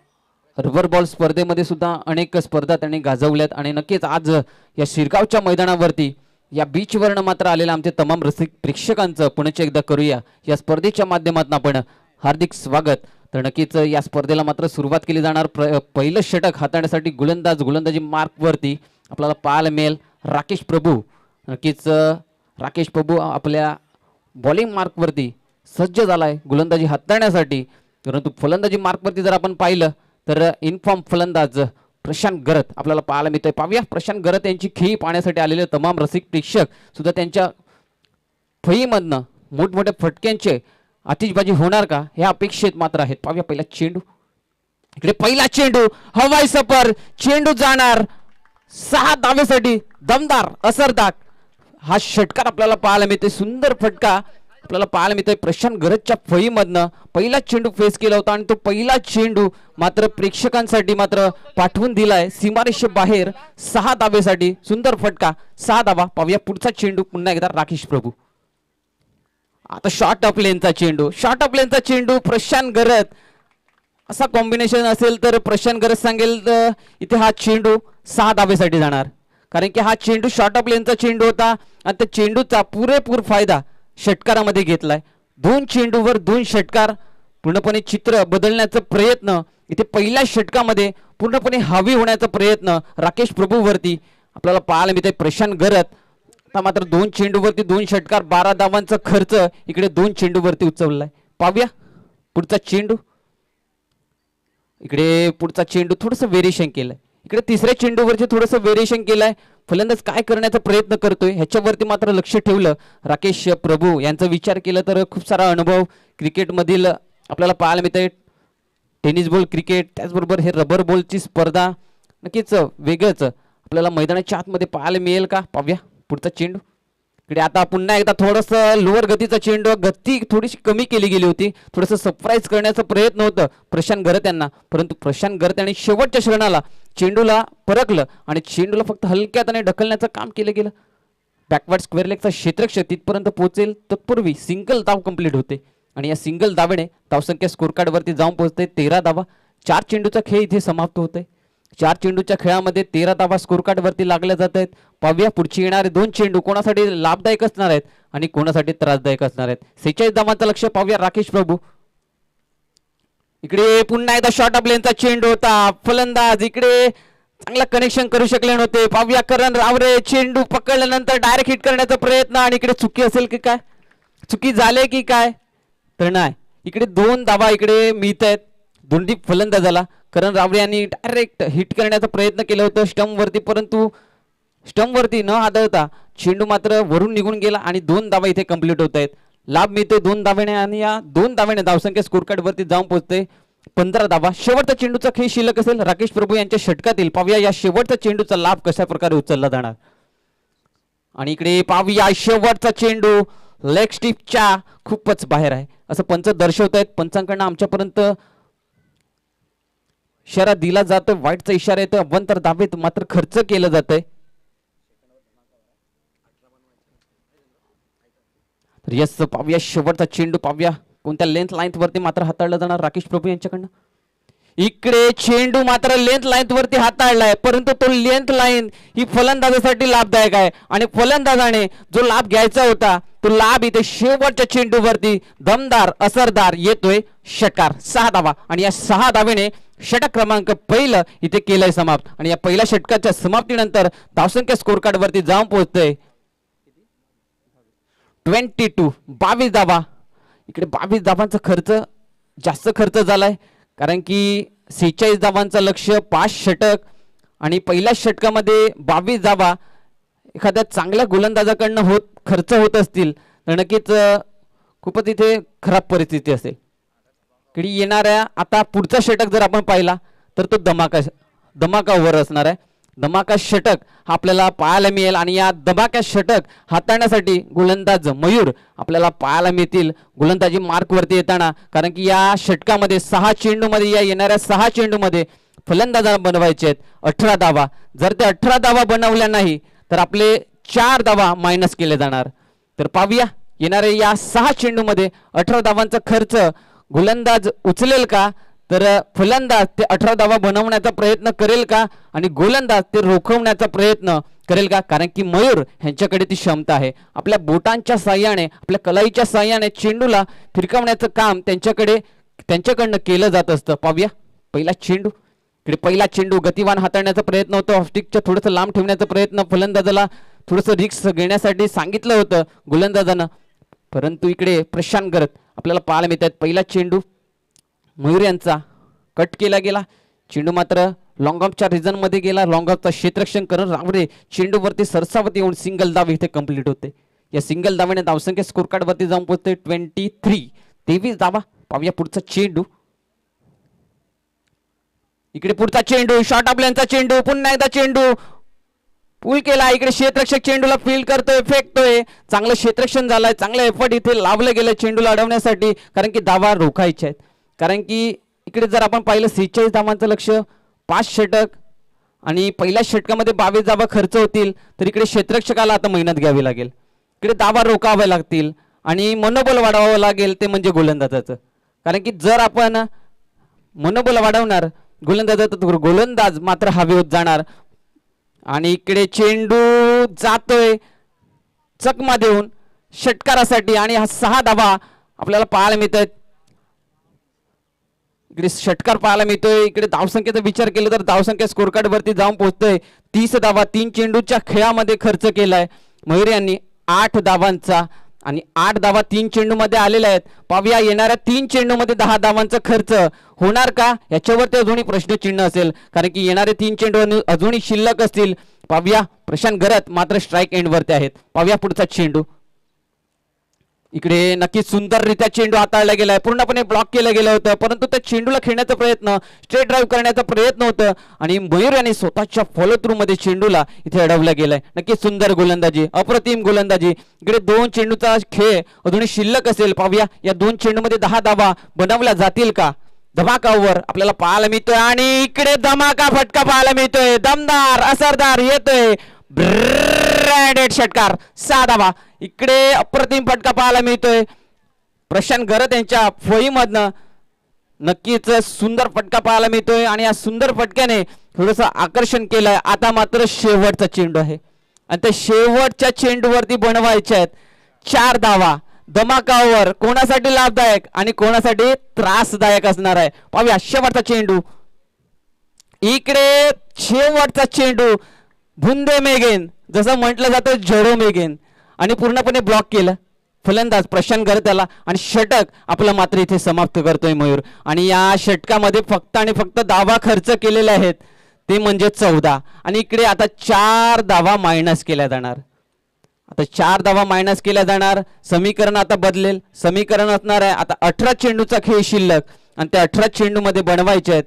रबर बॉल स्पर्धेमध्ये सुद्धा अनेक स्पर्धा त्यांनी गाजवल्यात आणि नक्कीच आज या शिरगावच्या मैदानावरती या बीचवरनं मात्र आलेल्या आमचे तमाम रसिक प्रेक्षकांचं पुण्याचे एकदा करूया या स्पर्धेच्या माध्यमातून आपण हार्दिक स्वागत. तर नक्कीच या स्पर्धेला मात्र सुरुवात केली जाणार. पहिलं षटक हाताळण्यासाठी गोलंदाजी मार्कवरती आपल्याला पाहायला मिळेल राकेश प्रभू. नक्कीच राकेश प्रभू आपल्या बॉलिंग मार्कवरती सज्ज झालाय गोलंदाजी हाताळण्यासाठी. परंतु फलंदाजी मार्कवरती जर आपण पाहिलं तर इनफॉर्म फलंदाज प्रशांत गरत आपल्याला पाहायला मिळतोय. पाहूया प्रशांत गरत यांची खेळी पाहण्यासाठी आलेले तमाम रसिक प्रेक्षक सुद्धा त्यांच्या फळीमधनं मोठमोठ्या फटक्यांचे आतिषबाजी होणार का ह्या अपेक्षित मात्र आहेत. पाहूया पहिला चेंडू, इकडे पहिला चेंडू हवाई सफर, चेंडू जाणार 6 धावेसाठी. दमदार असरदार हा षटकार आपल्याला पाहायला मिळते. सुंदर फटका आपल्याला पाहायला मिळतोय. प्रशांत गरजच्या फळीमधनं पहिला चेंडू फेस केला होता आणि तो पहिला चेंडू मात्र प्रेक्षकांसाठी मात्र पाठवून दिलाय सीमारेषे बाहेर 6 धावेसाठी. सुंदर फटका, 6 धावा. पाहूया पुढचा चेंडू पुन्हा एकदा राकेश प्रभू. आता शॉर्ट ऑफ लेनचा चेंडू, शॉर्ट ऑफ लेनचा चेंडू प्रशांत गरज असा कॉम्बिनेशन असेल तर प्रशांत गरज सांगेल तर इथे हा चेंडू 6 धावेसाठी जाणार. कारण की हा चेंडू शॉर्ट ऑफ लेनचा चेंडू होता आणि त्या चेंडूचा पुरेपूर फायदा षटकारामध्ये घेतलाय. 2 चेंडूवर 2 षटकार, पूर्णपणे चित्र बदलण्याचा प्रयत्न इथे पहिल्या षटकामध्ये पूर्णपणे हावी होण्याचा प्रयत्न राकेश प्रभूवरती आपल्याला पाहायला मिळते. प्रशांत गरज आता मात्र 2 चेंडूवरती 2 षटकार, 12 धावांचा खर्च इकडे 2 चेंडूवरती उचललाय. पाहूया पुढचा चेंडू, इकडे पुढचा चेंडू थोडंसं व्हेरिएशन केलंय. इकडे तिसऱ्या चेंडूवरती थोडंसं व्हेरिएशन केलंय. फलंदाज काय करण्याचा प्रयत्न करतोय ह्याच्यावरती मात्र लक्ष ठेवलं राकेश प्रभू यांचा विचार केला तर खूप सारा अनुभव क्रिकेटमधील आपल्याला पाहायला मिळते. टेनिस बॉल क्रिकेट, त्याचबरोबर हे रबर बॉलची स्पर्धा नक्कीच वेगळंच आपल्याला मैदानाच्या आतमध्ये पाहायला मिळेल का. पाहूया पुढचा चेंडू, इकडे आता पुन्हा एकदा थोडंसं लोअर गतीचा चेंडू, गती थोडीशी कमी केली गेली होती. थोडंसं सरप्राईज करण्याचा प्रयत्न होतं प्रशांत गरत यांना, परंतु प्रशांत गरत यांनी शेवटच्या क्षणाला चेंडूला परखलं आणि चेंडूला फक्त हलक्यात ढकलण्याचं काम केलं गेलं. बॅकवर्ड स्क्वेअर लेगचा क्षेत्ररक्षक तिथपर्यंत पोहोचेल तत्पूर्वी सिंगल धाव कंप्लीट होते आणि या सिंगल धावेने धावसंख्या स्कोर कार्डवरती जाऊन पोहोचते 13 धावा. 4 चेंडूचा खेळ इथे समाप्त होतोय. 4 चेंडूच्या खेळामध्ये 13 धावा स्कोर कार्ड वरती लागल्या जात आहेत. पाहूया पुढची येणारे 2 चेंडू कोणासाठी लाभदायक असणार आहेत आणि कोणासाठी त्रासदायक असणार आहेत. 46 धावांचं लक्ष. पाहूया राकेश प्रभू. इकडे पुन्हा एकदा शॉर्ट ऑफ लेनचा चेंडू होता. फलंदाज इकडे चांगला कनेक्शन करू शकले नव्हते. पाहूया करण रावरे. चेंडू पकडल्यानंतर डायरेक्ट हिट करण्याचा प्रयत्न आणि इकडे चुकी असेल की काय, चुकी झाले की काय, तर नाही. इकडे 2 धावा इकडे मिळत आहेत दोन्ही फलंदाजाला. करण रावरे यांनी डायरेक्ट हिट करण्याचा प्रयत्न केला होता स्टंप वरती, परंतु स्टंप वरती न आदळता चेंडू मात्र वरून निघून गेला आणि 2 धावा इथे कंप्लीट होत आहेत. लाभ मिळतोय 2 धाव्याने आणि या 2 धाव्याने धावसंख्या स्कोर कार्ड वरती जाऊन पोहोचते 15 धावा. शेवटचा चेंडूचा खेळ शिल्लक असेल राकेश प्रभू यांच्या षटकातील. पाहूया या शेवटच्या चेंडूचा लाभ कशा प्रकारे उचलला जाणार. आणि इकडे पाहूया शेवटचा चेंडू लेग स्टिपच्या खूपच बाहेर आहे असं पंच दर्शवत आहेत. पंचांकडनं आमच्यापर्यंत इशारा दिला जातोय, वाईटचा इशारा येतोय. अव्वंतर धावेत मात्र खर्च केलं जातंय. यस पाहूया शेवटचा चेंडू. पाहूया कोणत्या लेंथ लाईन वरती मात्र हाताळला जाणार राकेश प्रभू यांच्याकडनं. इकडे चेंडू मात्र लेंथ लाईन वरती हाताळलाय, परंतु तो लेंथ लाईन ही फलंदाजासाठी लाभदायक आहे आणि फलंदाजाने जो लाभ घ्यायचा होता तो लाभ इथे शेवटच्या चेंडूवरती दमदार असरदार येतोय. षटकार 6 धावा आणि या 6 धावेने षटक क्रमांक पहिलं इथे केलंय समाप्त. आणि या पहिल्या षटकाच्या समाप्तीनंतर धावसंख्या स्कोर कार्ड वरती जाऊन पोहोचतोय 22 धावा. इकडे 22 धावांचा खर्च जास्त खर्च झालाय, कारण की 46 धावांचं लक्ष, 5 षटक आणि पहिल्या षटकामध्ये 22 धावा एखाद्या चांगल्या गोलंदाजाकडनं खर्च होत असतील तर नक्कीच खूपच इथे खराब परिस्थिती असेल. इकडे येणाऱ्या आता पुढचा षटक जर आपण पाहिला तर तो धमाका ओव्हर असणार आहे. धमाका षटक हा आपल्याला पाहायला मिळेल आणि या धमाका षटक हाताळण्यासाठी गोलंदाज मयूर आपल्याला पाहायला मिळतील गोलंदाजी मार्कवरती येताना, कारण की या षटकामध्ये 6 चेंडूमध्ये या येणाऱ्या 6 चेंडूमध्ये फलंदाजाला बनवायचे आहेत 18 धावा. जर ते 18 धावा बनवल्या नाही तर आपले 4 धावा मायनस केले जाणार. तर पाहूया येणाऱ्या या 6 चेंडूमध्ये 18 धावांचा खर्च गोलंदाज उचलेल का, तर फलंदाज ते 18 धावा बनवण्याचा प्रयत्न करेल का आणि गोलंदाज ते रोखवण्याचा प्रयत्न करेल का, कारण की मयूर यांच्याकडे ती क्षमता आहे. आपल्या बोटांच्या साह्याने, आपल्या कलाईच्या साह्याने चेंडूला फिरकवण्याचं काम त्यांच्याकडनं केलं जात असतं. पाहूया पहिला चेंडू. इकडे पहिला चेंडू गतिवान हाताळण्याचा प्रयत्न होतो. ऑफस्टिकच्या थोडंसं लांब ठेवण्याचा प्रयत्न, फलंदाजाला थोडंसं रिस्क घेण्यासाठी सांगितलं होतं गोलंदाजानं, परंतु इकडे प्रशांत करत आपल्याला पाहायला मिळतात. पहिला चेंडू मयूर यांचा कट केला गेला. चेंडू मात्र लॉंग ऑफच्या रिझन मध्ये गेला. लॉंग ऑफचा क्षेत्ररक्षण करून रावरे चेंडूवरती सरसावती येऊन सिंगल धाव इथे कंप्लीट होते. या सिंगल धावाने धावसंख्या स्कोर कार्ड वरती जाऊन पोहोचते 23 धावा. पाहूया पुढचा चेंडू. इकडे पुढचा चेंडू शॉर्ट ऑफ लेनचा चेंडू. पुन्हा एकदा चेंडू पूल केला. इकडे क्षेत्ररक्षक चेंडूला फील्ड करतोय, फेकतोय. चांगलं क्षेत्ररक्षण झालंय, चांगलं एफर्ट इथे लावलं गेलं चेंडूला अडवण्यासाठी, कारण की धावा रोखायचे आहेत. कारण की इकडे जर आपण पाहिलं 46 धावांचं लक्ष, 5 षटक आणि पहिल्या षटकामध्ये 22 धावा खर्च होतील, तर इकडे क्षेत्ररक्षकाला आता मेहनत घ्यावी लागेल. इकडे धावा रोखाव्या लागतील आणि मनोबल वाढवावं लागेल, ते म्हणजे गोलंदाजाचं. कारण की जर आपण मनोबल वाढवणार गोलंदाजाचं तर गोलंदाज मात्र हवे होत जाणार. आणि इकडे चेंडू जातोय चकमा देऊन षटकारासाठी आणि हा 6 धावा आपल्याला पाहायला मिळतात. इकडे षटकार पाहायला मिळतोय. इकडे धावसंख्येचा विचार केला तर धावसंख्या स्कोर कार्ड वरती जाऊन पोहोचतोय 30 धावा. 3 चेंडूच्या खेळामध्ये खर्च केलाय मयूर यांनी 8 धावांचा आणि 8 धावा 3 चेंडूमध्ये आलेल्या आहेत. पाहूया येणाऱ्या 3 चेंडूमध्ये 10 धावांचा खर्च होणार का, याच्यावरती अजूनही प्रश्नचिन्ह असेल, कारण की येणारे 3 चेंडू अजूनही शिल्लक असतील. पाहूया प्रशांत गरत मात्र स्ट्राईक एंड वरती आहेत. पाहूया पुढचा चेंडू. इकडे नक्की सुंदररित्या चेंडू हाताळला गेलाय, पूर्णपणे ब्लॉक केलं गेलं होतं, परंतु त्या चेंडूला खेळण्याचा प्रयत्न, स्ट्रेट ड्राईव्ह करण्याचा प्रयत्न होतं आणि मयूर यांनी स्वतःच्या फॉलो थ्रू मध्ये चेंडूला इथे अडवलं गेलंय. नक्की सुंदर गोलंदाजी, अप्रतिम गोलंदाजी. इकडे 2 चेंडूचा खेळ अजूनही शिल्लक असेल. पाहूया या 2 चेंडूमध्ये 10 धावा बनवल्या जातील का. धमाका ओव्हर आपल्याला पाहायला मिळतोय आणि इकडे धमाका फटका पाहायला मिळतोय. दमदार असरदार येतोय ब्रँडेड षटकार 6 धावा. इकडे अप्रतिम फटका पाहायला मिळतोय प्रशांत गरत यांच्या फळीमधनं. नक्कीच सुंदर फटका पाहायला मिळतोय आणि या सुंदर फटक्याने थोडंसं आकर्षण केलंय. आता मात्र शेवटचा चेंडू आहे आणि त्या शेवटच्या चेंडूवरती बनवायचे आहेत 4 धावा. धमाकावर कोणासाठी लाभदायक आणि कोणासाठी त्रासदायक असणार आहे. पाहूया शेवटचा चेंडू. इकडे शेवटचा चेंडू भुंदे मेघेन, जसं म्हटलं जातं जडो मेघेन, आणि पूर्णपणे ब्लॉक केलं फलंदाज प्रशांत गरत्याला आणि षटक आपलं मात्र इथे समाप्त करतोय मयूर. आणि या षटकामध्ये फक्त आणि फक्त धावा खर्च केलेले आहेत ते म्हणजे 14 आणि इकडे आता 4 धावा मायनस केल्या जाणार. आता 4 धावा मायनस केल्या जाणार. समीकरण आता बदलेल. समीकरण असणार आहे आता 18 चेंडूचा खेळ शिल्लक आणि त्या 18 चेंडू मध्ये बनवायचे आहेत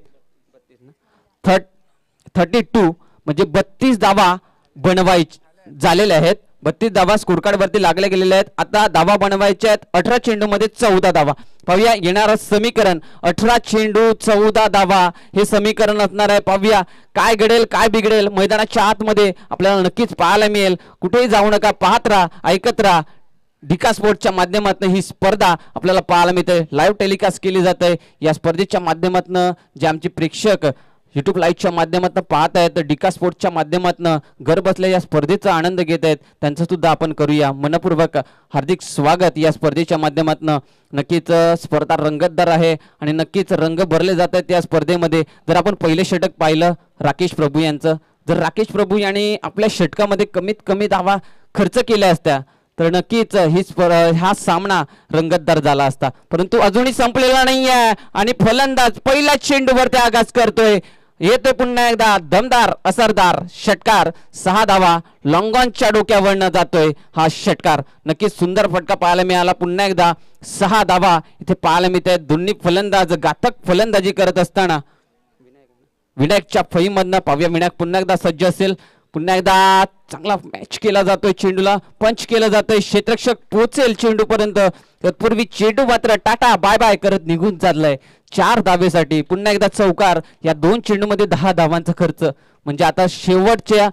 32 म्हणजे 32 धावा बनवायचे झालेले आहेत. 32 धावा स्कोर कार्ड वरती लागले गेलेले आहेत. आता धावा बनवायचे आहेत 18 चेंडू मध्ये 14 धावा. पाहूया येणारं समीकरण 18 चेंडू 14 धावा हे समीकरण असणार आहे. पाहूया काय घडेल काय बिघडेल मैदानाच्या आतमध्ये आपल्याला नक्कीच पाहायला मिळेल. कुठेही जाऊ नका, पाहत राहा, ऐकत राहा. डिका स्पोर्टच्या माध्यमातून ही स्पर्धा आपल्याला पाहायला मिळते. लाईव्ह टेलिकास्ट केली जाते. या स्पर्धेच्या माध्यमातून जे आमचे प्रेक्षक युट्यूब लाईव्हच्या माध्यमातून पाहत आहेत, डिका स्पोर्ट्सच्या माध्यमातून घर बसल्या या स्पर्धेचा आनंद घेत आहेत, त्यांचं सुद्धा आपण करूया मनपूर्वक हार्दिक स्वागत या स्पर्धेच्या माध्यमातून. नक्कीच स्पर्धा रंगतदार आहे आणि नक्कीच रंग भरले जात आहेत या स्पर्धेमध्ये. जर आपण पहिले षटक पाहिलं राकेश प्रभू यांचं, जर राकेश प्रभू यांनी आपल्या षटकामध्ये कमीत कमी धावा खर्च केल्या असत्या तर नक्कीच हा सामना रंगतदार झाला असता. परंतु अजूनही संपलेला नाही आहे आणि फलंदाज पहिला चेंडूवरती आघात करतोय. येतोय पुन्हा एकदा दमदार असरदार षटकार. 6 धावा लॉंगॉनच्या डोक्यावरनं जातोय हा षटकार. नक्कीच सुंदर फटका पाहायला मिळाला. पुन्हा एकदा 6 धावा इथे पाहायला मिळत आहेत. दोन्ही फलंदाज घातक फलंदाजी करत असताना विनायकच्या फळीमधनं पाहूया. विनायक पुन्हा एकदा सज्ज असेल. पुन्हा एकदा चांगला मॅच केला जातोय. चेंडूला पंच केलं जातंय. क्षेत्ररक्षक पोहोचेल चेंडू पर्यंत. तत्पूर्वी चेंडू मात्र टाटा बाय बाय करत निघून चाललाय 4 धावेसाठी. पुन्हा एकदा चौकार. या 2 चेंडूमध्ये 10 धावांचा खर्च म्हणजे आता शेवटच्या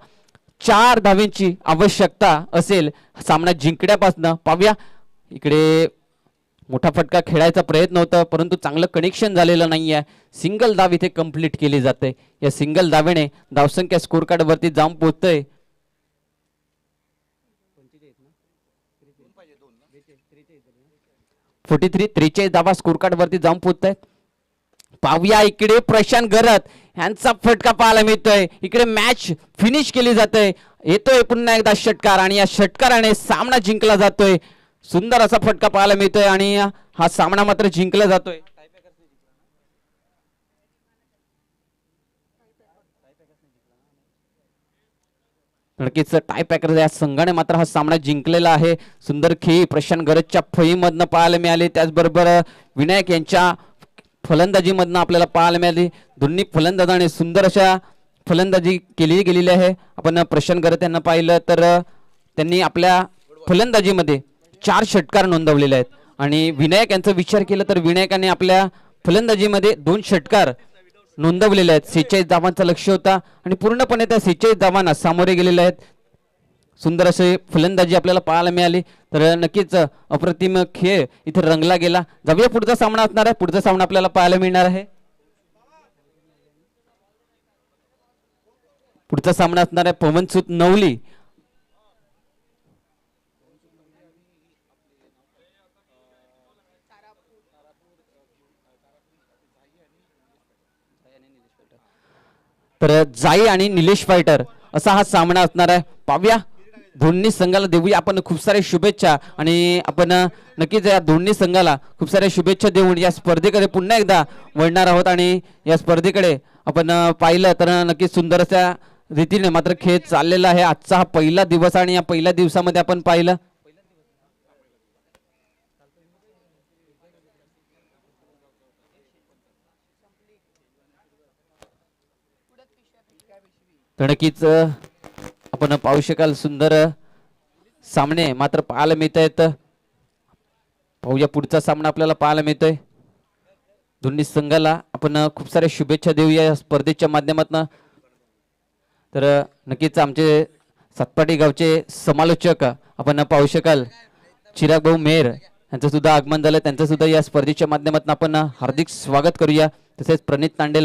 4 धावेंची आवश्यकता असेल सामना जिंकण्यापासून. पाहूया इकडे मोठा फटका खेळायचा प्रयत्न होता परंतु चांगलं कनेक्शन झालेलं नाही आहे. सिंगल धाव इथे कंप्लीट केली जाते. या सिंगल धावेने धावसंख्या स्कोर कार्ड वरती जाऊन पोहोचतोय 43 धावा स्कोर कार्ड वरती जाऊन पोहोचत आहेत. पाहूया इकडे प्रशांत गरत यांचा फटका पाहायला मिळतोय. इकडे मॅच फिनिश केली जाते. येतोय पुन्हा एकदा षटकार आणि या षटकाराने सामना जिंकला जातोय. सुंदर असा फटका पाहायला मिळतोय आणि हा सामना मात्र जिंकला जातोय. नक्कीच टाय पॅकर या संघाने मात्र हा सामना जिंकलेला आहे. सुंदर खेळी प्रशांत गरजच्या फळीमधनं पाहायला मिळाली. त्याचबरोबर विनायक यांच्या फलंदाजीमधनं आपल्याला पाहायला मिळाली. दोन्ही फलंदाजाने सुंदर अशा फलंदाजी केली गेलेली आहे. आपण प्रशांत गरज यांना पाहिलं तर त्यांनी आपल्या फलंदाजीमध्ये 4 षटकार नोंदवलेले आहेत आणि विनायक यांचा विचार केला तर विनायकाने आपल्या फलंदाजीमध्ये 2 षटकार नोंदवलेले आहेत. 46 धावांचा लक्ष्य होता आणि पूर्णपणे त्या 46 धावांना सामोरे गेलेले आहेत. सुंदर असे फलंदाजी आपल्याला पाहायला मिळाली. तर नक्कीच अप्रतिम खेळ इथे रंगला गेला. जाऊया पुढचा सामना असणार आहे. पुढचा सामना आपल्याला पाहायला मिळणार आहे. पुढचा सामना असणार आहे पवनसुत नवली तर जाई आणि निलेश फायटर असा हा सामना असणार आहे. पाहूया दोन्ही संघाला देऊया आपण खूप साऱ्या शुभेच्छा आणि आपण नक्कीच या दोन्ही संघाला खूप साऱ्या शुभेच्छा देऊन या स्पर्धेकडे पुन्हा एकदा वळणार आहोत. आणि या स्पर्धेकडे आपण पाहिलं तर नक्कीच सुंदर अशा रीतीने मात्र खेळ चाललेला आहे. आजचा हा पहिला दिवस आणि या पहिल्या दिवसामध्ये आपण पाहिलं तर नक्कीच आपण पाहू शकाल सुंदर सामने मात्र पाहायला मिळत आहेत. पाहूया पुढचा सामना आपल्याला पाहायला मिळतोय. दोन्ही संघाला आपण खूप साऱ्या शुभेच्छा देऊया या स्पर्धेच्या माध्यमातून. तर नक्कीच आमचे सातपाटी गावचे समालोचक आपण पाहू शकाल चिराग भाऊ मेहर यांचं सुद्धा आगमन झालं. त्यांचं सुद्धा या स्पर्धेच्या माध्यमातून आपण हार्दिक स्वागत करूया. तसेच प्रणित तांडेल